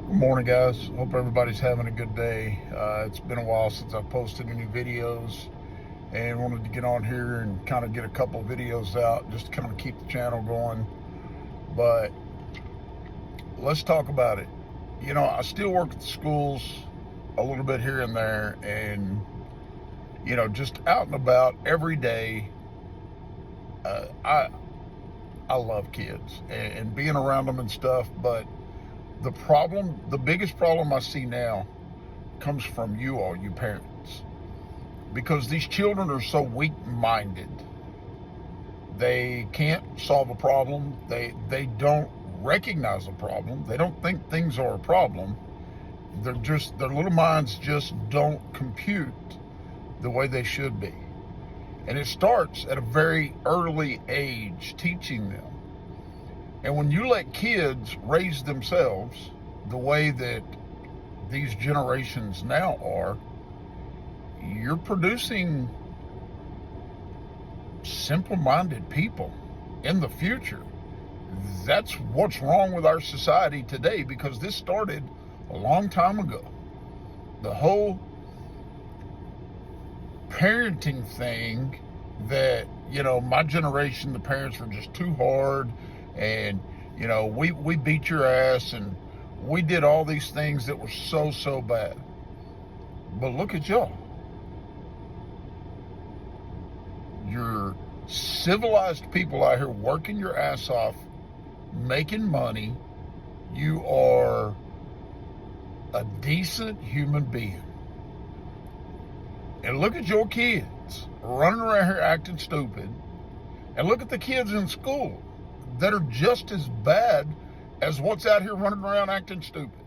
Good morning, guys. Hope everybody's having a good day. It's been a while since I've posted any videos and wanted to get on here and kind of get a couple videos out just to kind of keep the channel going. But let's talk about it. I still work at the schools a little bit here and there, and, just out and about every day. I love kids and being around them and stuff, but the biggest problem I see now comes from you all, you parents, because these children are so weak-minded. They can't solve a problem. They don't recognize a problem. They don't think things are a problem. Their little minds just don't compute the way they should be. And it starts at a very early age, teaching them. And when you let kids raise themselves the way that these generations now are, you're producing simple-minded people in the future. That's what's wrong with our society today, because this started a long time ago. The whole parenting thing that, my generation, the parents were just too hard, and, we beat your ass, and we did all these things that were so bad. But look at y'all. You're civilized people out here working your ass off, making money. You are a decent human being. And look at your kids running around here acting stupid. And look at the kids in school that are just as bad as what's out here running around acting stupid.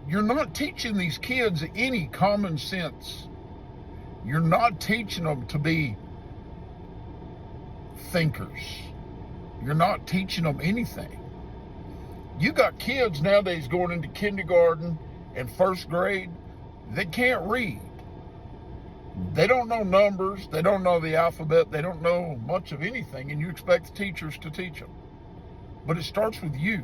You're not teaching these kids any common sense. You're not teaching them to be thinkers. You're not teaching them anything. You got kids nowadays going into kindergarten and first grade that can't read. They don't know numbers. They don't know the alphabet. They don't know much of anything, and you expect the teachers to teach them. But it starts with you.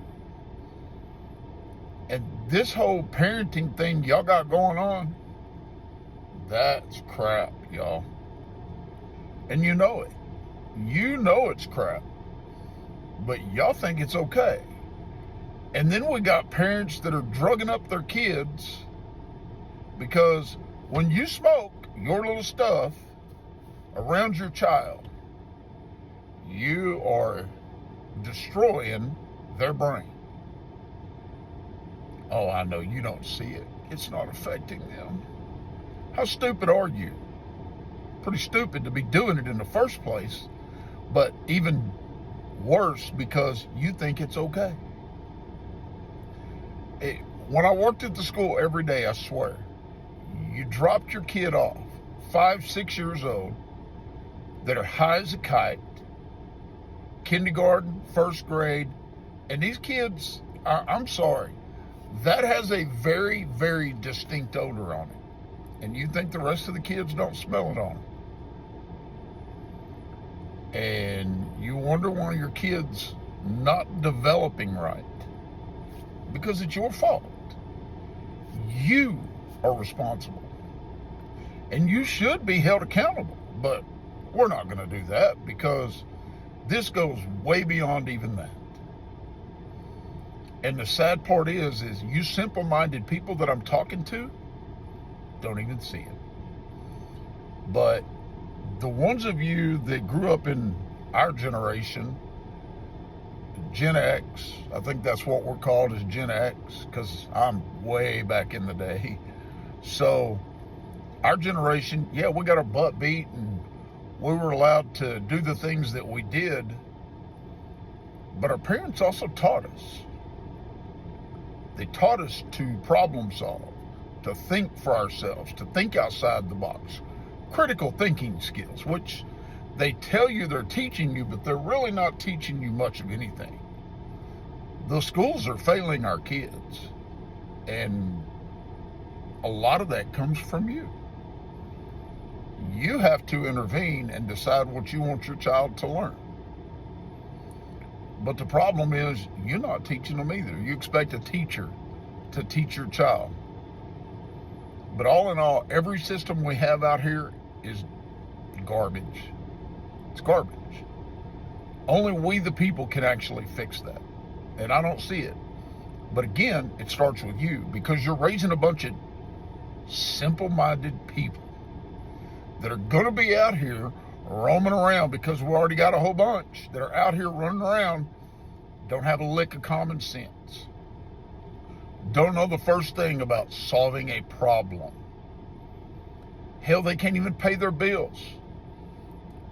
And this whole parenting thing y'all got going on, that's crap, y'all. And you know it. You know it's crap. But y'all think it's okay. And then we got parents that are drugging up their kids, because when you smoke your little stuff around your child, you are destroying their brain. Oh, I know you don't see it. It's not affecting them. How stupid are you? Pretty stupid to be doing it in the first place, but even worse because you think it's okay. When I worked at the school every day, I swear, you dropped your kid off, 5, 6 years old, that are high as a kite, kindergarten, first grade, and these kids, I'm sorry, that has a very, very distinct odor on it. And you think the rest of the kids don't smell it on them. And you wonder why your kid's not developing right. Because it's your fault. You are responsible. And you should be held accountable. But we're not going to do that, because this goes way beyond even that. And the sad part is you simple-minded people that I'm talking to don't even see it. But the ones of you that grew up in our generation, Gen X, I think that's what we're called, is Gen X, because I'm way back in the day. So our generation, yeah, we got our butt beat, and we were allowed to do the things that we did, but our parents also taught us. They taught us to problem solve, to think for ourselves, to think outside the box. Critical thinking skills, which they tell you they're teaching you, but they're really not teaching you much of anything. The schools are failing our kids, and a lot of that comes from you. You have to intervene and decide what you want your child to learn. But the problem is you're not teaching them either. You expect a teacher to teach your child. But all in all, every system we have out here is garbage. It's garbage. Only we, the people, can actually fix that. And I don't see it. But again, it starts with you, because you're raising a bunch of simple-minded people that are going to be out here roaming around, because we already got a whole bunch that are out here running around, don't have a lick of common sense. Don't know the first thing about solving a problem. Hell, they can't even pay their bills.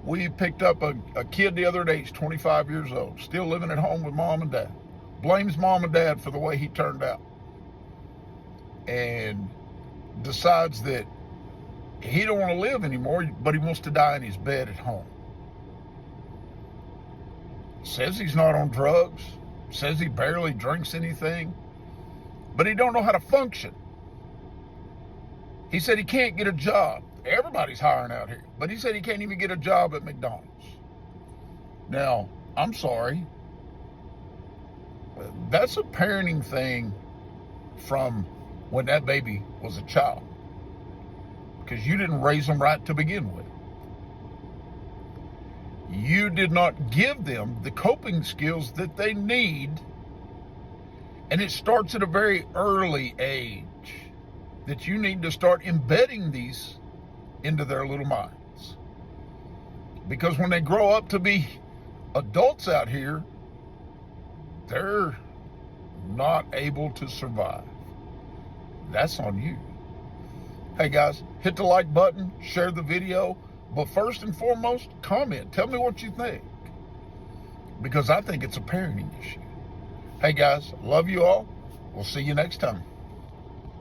We picked up a kid the other day. He's 25 years old, still living at home with mom and dad. Blames mom and dad for the way he turned out. And decides that he don't want to live anymore, but he wants to die in his bed at home. Says he's not on drugs. Says he barely drinks anything. But he don't know how to function. He said he can't get a job. Everybody's hiring out here. But he said he can't even get a job at McDonald's. Now, I'm sorry. That's a parenting thing from when that baby was a child. Because you didn't raise them right to begin with. You did not give them the coping skills that they need. And it starts at a very early age that you need to start embedding these into their little minds. Because when they grow up to be adults out here, they're not able to survive. That's on you. Hey guys, hit the like button, share the video, but first and foremost, comment. Tell me what you think, because I think it's a parenting issue. Hey guys, love you all. We'll see you next time.